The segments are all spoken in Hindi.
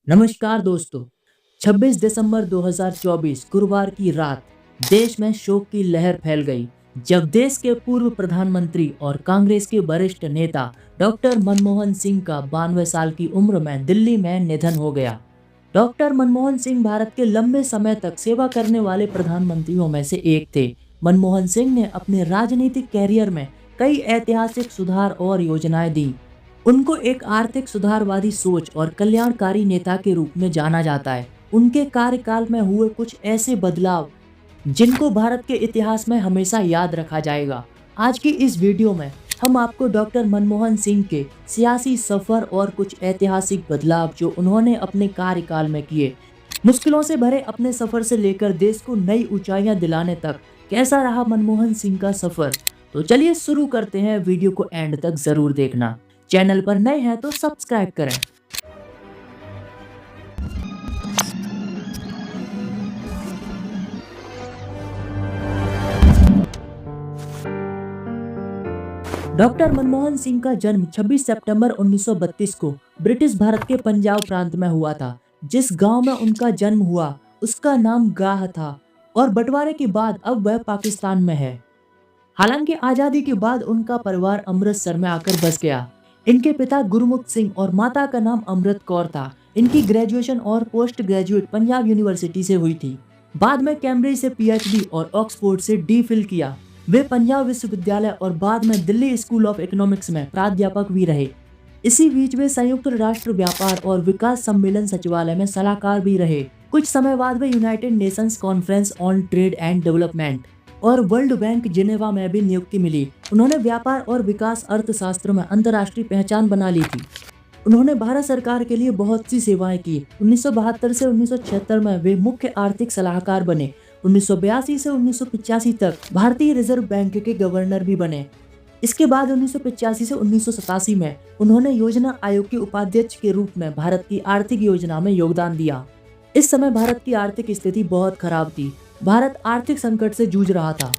नमस्कार दोस्तों। 26 दिसंबर 2024 गुरुवार की रात देश में शोक की लहर फैल गई जब देश के पूर्व प्रधानमंत्री और कांग्रेस के वरिष्ठ नेता डॉक्टर मनमोहन सिंह का 92 साल की उम्र में दिल्ली में निधन हो गया। डॉक्टर मनमोहन सिंह भारत के लंबे समय तक सेवा करने वाले प्रधानमंत्रियों में से एक थे। मनमोहन सिंह ने अपने राजनीतिक कैरियर में कई ऐतिहासिक सुधार और योजनाएं दी। उनको एक आर्थिक सुधारवादी सोच और कल्याणकारी नेता के रूप में जाना जाता है। उनके कार्यकाल में हुए कुछ ऐसे बदलाव जिनको भारत के इतिहास में हमेशा याद रखा जाएगा। आज की इस वीडियो में हम आपको डॉक्टर मनमोहन सिंह के सियासी सफर और कुछ ऐतिहासिक बदलाव जो उन्होंने अपने कार्यकाल में किए, मुश्किलों से भरे अपने सफर से लेकर देश को नई ऊंचाइयां दिलाने तक कैसा रहा मनमोहन सिंह का सफर। तो चलिए शुरू करते हैं। वीडियो को एंड तक जरूर देखना। चैनल पर नए हैं तो सब्सक्राइब करें। डॉक्टर मनमोहन सिंह का जन्म 26 सितंबर 1932 को ब्रिटिश भारत के पंजाब प्रांत में हुआ था। जिस गांव में उनका जन्म हुआ उसका नाम गाह था और बंटवारे के बाद अब वह पाकिस्तान में है। हालांकि आजादी के बाद उनका परिवार अमृतसर में आकर बस गया। इनके पिता गुरमुख सिंह और माता का नाम अमृत कौर था। इनकी ग्रेजुएशन और पोस्ट ग्रेजुएट पंजाब यूनिवर्सिटी से हुई थी। बाद में कैम्ब्रिज से पीएचडी और ऑक्सफोर्ड से डी.फिल किया। वे पंजाब विश्वविद्यालय और बाद में दिल्ली स्कूल ऑफ इकोनॉमिक्स में प्राध्यापक भी रहे। इसी बीच वे संयुक्त राष्ट्र व्यापार और विकास सम्मेलन सचिवालय में सलाहकार भी रहे। कुछ समय बाद वे United Nations conference on trade and development और वर्ल्ड बैंक जिनेवा में भी नियुक्ति मिली। उन्होंने व्यापार और विकास अर्थशास्त्र में अंतर्राष्ट्रीय पहचान बना ली थी। उन्होंने भारत सरकार के लिए बहुत सी सेवाएं की। 1972 से 1976 में वे मुख्य आर्थिक सलाहकार बने। 1982 से 1985 तक भारतीय रिजर्व बैंक के गवर्नर भी बने। इसके बाद 1985 से 1987 में उन्होंने योजना आयोग के उपाध्यक्ष के रूप में भारत की आर्थिक योजना में योगदान दिया। इस समय भारत की आर्थिक स्थिति बहुत खराब थी। भारत आर्थिक संकट से जूझ रहा था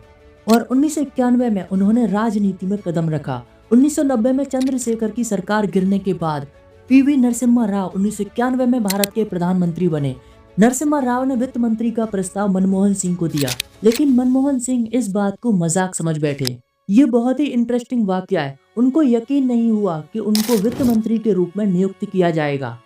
और 1991 में उन्होंने राजनीति में कदम रखा। 1990 में चंद्रशेखर की सरकार गिरने के बाद पीवी नरसिम्हा राव 1991 में भारत के प्रधानमंत्री बने। नरसिम्हा राव ने वित्त मंत्री का प्रस्ताव मनमोहन सिंह को दिया, लेकिन मनमोहन सिंह इस बात को मजाक समझ बैठे। ये बहुत ही इंटरेस्टिंग वाकया है। उनको यकीन नहीं हुआ कि उनको वित्त मंत्री के रूप में नियुक्त किया जाएगा।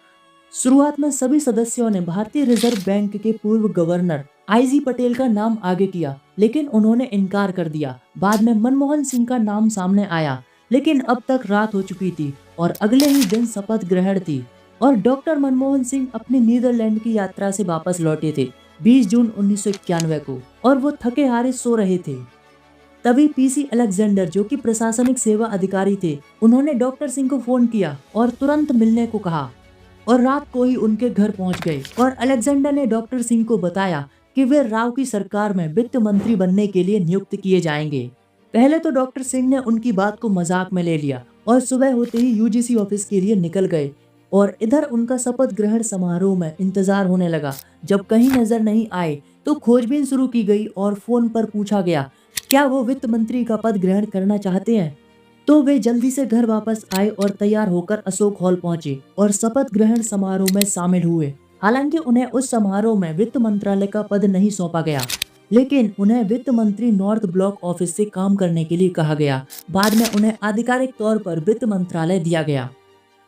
शुरुआत में सभी सदस्यों ने भारतीय रिजर्व बैंक के पूर्व गवर्नर आई.जी. पटेल का नाम आगे किया, लेकिन उन्होंने इनकार कर दिया। बाद में मनमोहन सिंह का नाम सामने आया, लेकिन अब तक रात हो चुकी थी और अगले ही दिन शपथ ग्रहण थी और डॉक्टर मनमोहन सिंह अपनी नीदरलैंड की यात्रा से वापस लौटे थे 20 जून 1991 को, और वो थके हारे सो रहे थे। तभी पीसी अलेक्जेंडर, जो कि प्रशासनिक सेवा अधिकारी थे, उन्होंने डॉक्टर सिंह को फोन किया और तुरंत मिलने को कहा और रात को ही उनके घर पहुंच गए। और अलेक्जेंडर ने डॉक्टर सिंह को बताया कि वे राव की सरकार में वित्त मंत्री बनने के लिए नियुक्त किए जाएंगे। पहले तो डॉक्टर सिंह ने उनकी बात को मजाक में ले लिया और सुबह होते ही यूजीसी ऑफिस के लिए निकल गए। और इधर उनका शपथ ग्रहण समारोह में इंतजार होने लगा। जब कहीं नजर नहीं आए तो खोजबीन शुरू की गई और फोन पर पूछा गया क्या वो वित्त मंत्री का पद ग्रहण करना चाहते हैं। तो वे जल्दी से घर वापस आए और तैयार होकर अशोक हॉल पहुंचे और शपथ ग्रहण समारोह में शामिल हुए। हालांकि उन्हें उस समारोह में वित्त मंत्रालय का पद नहीं सौंपा गया, लेकिन उन्हें वित्त मंत्री नॉर्थ ब्लॉक ऑफिस से काम करने के लिए कहा गया। बाद में उन्हें आधिकारिक तौर पर वित्त मंत्रालय दिया गया।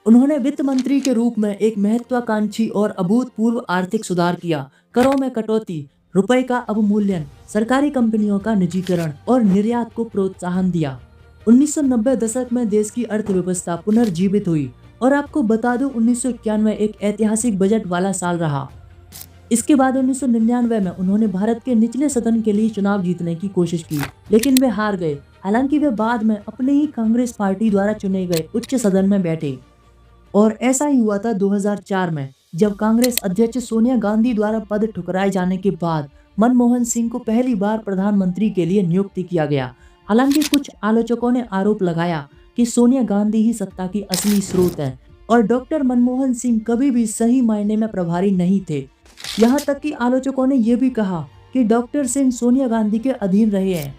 उन्होंने वित्त मंत्री के रूप में एक महत्वाकांक्षी और अभूतपूर्व आर्थिक सुधार किया। करों में कटौती, रुपए का अवमूल्यन, सरकारी कंपनियों का निजीकरण और निर्यात को प्रोत्साहन दिया। 1990 दशक में देश की अर्थव्यवस्था पुनर्जीवित हुई और आपको बता दूं 1991 एक ऐतिहासिक बजट वाला साल रहा। इसके बाद 1999 में उन्होंने भारत के निचले सदन के लिए चुनाव जीतने की कोशिश की, लेकिन वे हार गए। हालांकि वे बाद में अपने ही कांग्रेस पार्टी द्वारा चुने गए उच्च सदन में बैठे। और ऐसा ही हुआ था 2004 में, जब कांग्रेस अध्यक्ष सोनिया गांधी द्वारा पद ठुकराए जाने के बाद मनमोहन सिंह को पहली बार प्रधानमंत्री के लिए नियुक्त किया गया। हालांकि कुछ आलोचकों ने आरोप लगाया कि सोनिया गांधी ही सत्ता की असली स्रोत है और डॉक्टर मनमोहन सिंह कभी भी सही मायने में प्रभारी नहीं थे। यहाँ तक कि आलोचकों ने यह भी कहा कि डॉक्टर सिंह सोनिया गांधी के अधीन रहे हैं।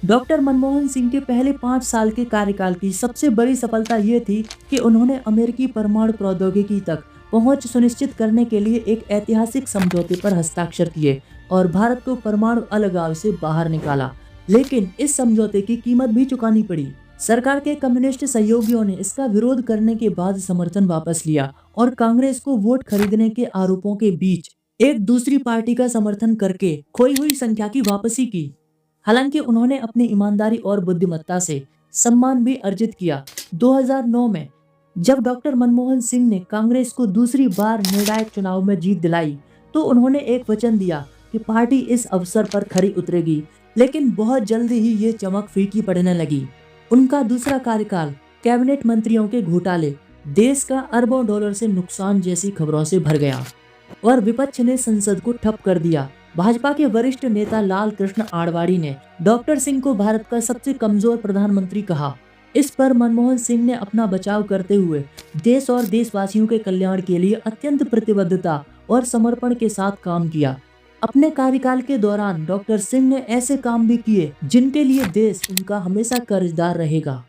डॉक्टर मनमोहन सिंह के पहले 5 साल के कार्यकाल की सबसे बड़ी सफलता ये थी कि उन्होंने अमेरिकी परमाणु प्रौद्योगिकी तक पहुंच सुनिश्चित करने के लिए एक ऐतिहासिक समझौते पर हस्ताक्षर किए और भारत को परमाणु अलगाव से बाहर निकाला। लेकिन इस समझौते की कीमत भी चुकानी पड़ी। सरकार के कम्युनिस्ट सहयोगियों ने इसका विरोध करने के बाद समर्थन वापस लिया और कांग्रेस को वोट खरीदने के आरोपों के बीच एक दूसरी पार्टी का समर्थन करके खोई हुई संख्या की वापसी की। हालांकि उन्होंने अपनी ईमानदारी और बुद्धिमत्ता से सम्मान भी अर्जित किया। 2009 में जब डॉक्टर मनमोहन सिंह ने कांग्रेस को दूसरी बार निर्णायक चुनाव में जीत दिलाई, तो उन्होंने एक वचन दिया कि पार्टी इस अवसर पर खरी उतरेगी। लेकिन बहुत जल्दी ही ये चमक फीकी पड़ने लगी। उनका दूसरा कार्यकाल कैबिनेट मंत्रियों के घोटाले, देश का अरबों डॉलर से नुकसान जैसी खबरों से भर गया और विपक्ष ने संसद को ठप कर दिया। भाजपा के वरिष्ठ नेता लाल कृष्ण आडवाणी ने डॉक्टर सिंह को भारत का सबसे कमजोर प्रधानमंत्री कहा। इस पर मनमोहन सिंह ने अपना बचाव करते हुए देश और देशवासियों के कल्याण के लिए अत्यंत प्रतिबद्धता और समर्पण के साथ काम किया। अपने कार्यकाल के दौरान डॉक्टर सिंह ने ऐसे काम भी किए जिनके लिए देश उनका हमेशा कर्जदार रहेगा,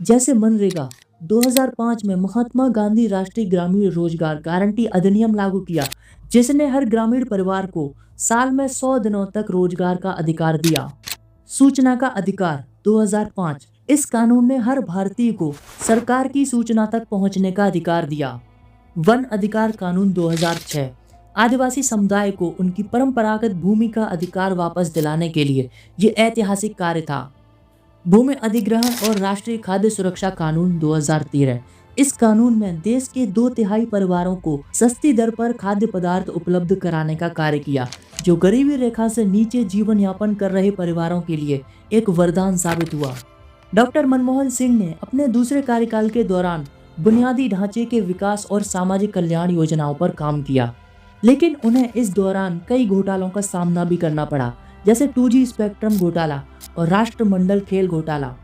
जैसे मनरेगा। 2005 में महात्मा गांधी राष्ट्रीय ग्रामीण रोजगार गारंटी अधिनियम लागू किया, जिसने हर ग्रामीण परिवार को साल में 100 दिनों तक रोजगार का अधिकार दिया। सूचना का अधिकार 2005, इस कानून ने हर भारतीय को सरकार की सूचना तक पहुंचने का अधिकार दिया। वन अधिकार कानून 2006, आदिवासी समुदाय को उनकी परंपरागत भूमि का अधिकार वापस दिलाने के लिए ये ऐतिहासिक कार्य था। भूमि अधिग्रहण और राष्ट्रीय खाद्य सुरक्षा कानून 2013, इस कानून में देश के 2/3 परिवारों को सस्ती दर पर खाद्य पदार्थ उपलब्ध कराने का कार्य किया, जो गरीबी रेखा से नीचे जीवन यापन कर रहे परिवारों के लिए एक वरदान साबित हुआ। डॉक्टर मनमोहन सिंह ने अपने दूसरे कार्यकाल के दौरान बुनियादी ढांचे के विकास और सामाजिक कल्याण योजनाओं पर काम किया, लेकिन उन्हें इस दौरान कई घोटालों का सामना भी करना पड़ा, जैसे 2G स्पेक्ट्रम घोटाला और राष्ट्रमंडल खेल घोटाला।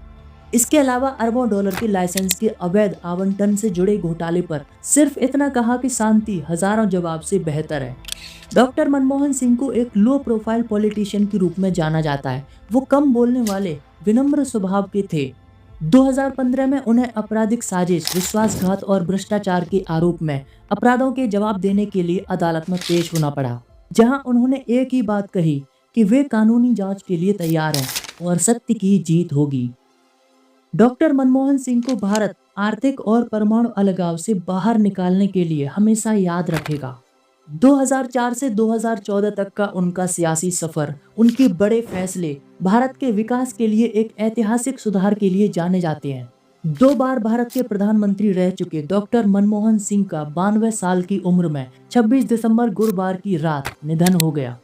इसके अलावा अरबों डॉलर के लाइसेंस के अवैध आवंटन से जुड़े घोटाले पर सिर्फ इतना कहा कि शांति हजारों जवाब से बेहतर है। डॉक्टर मनमोहन सिंह को एक लो प्रोफाइल पॉलिटिशियन के रूप में जाना जाता है। वो कम बोलने वाले, विनम्र स्वभाव के थे। 2015 में उन्हें आपराधिक साजिश, विश्वासघात और भ्रष्टाचार के आरोप में अपराधों के जवाब देने के लिए अदालत में पेश होना पड़ा, जहां उन्होंने एक ही बात कही कि वे कानूनी जांच के लिए तैयार हैं और सत्य की जीत होगी। डॉक्टर मनमोहन सिंह को भारत आर्थिक और परमाणु अलगाव से बाहर निकालने के लिए हमेशा याद रखेगा। 2004 से 2014 तक का उनका सियासी सफर, उनके बड़े फैसले भारत के विकास के लिए एक ऐतिहासिक सुधार के लिए जाने जाते हैं। 2 बार भारत के प्रधानमंत्री रह चुके डॉक्टर मनमोहन सिंह का 92 साल की उम्र में 26 दिसंबर गुरुवार की रात निधन हो गया।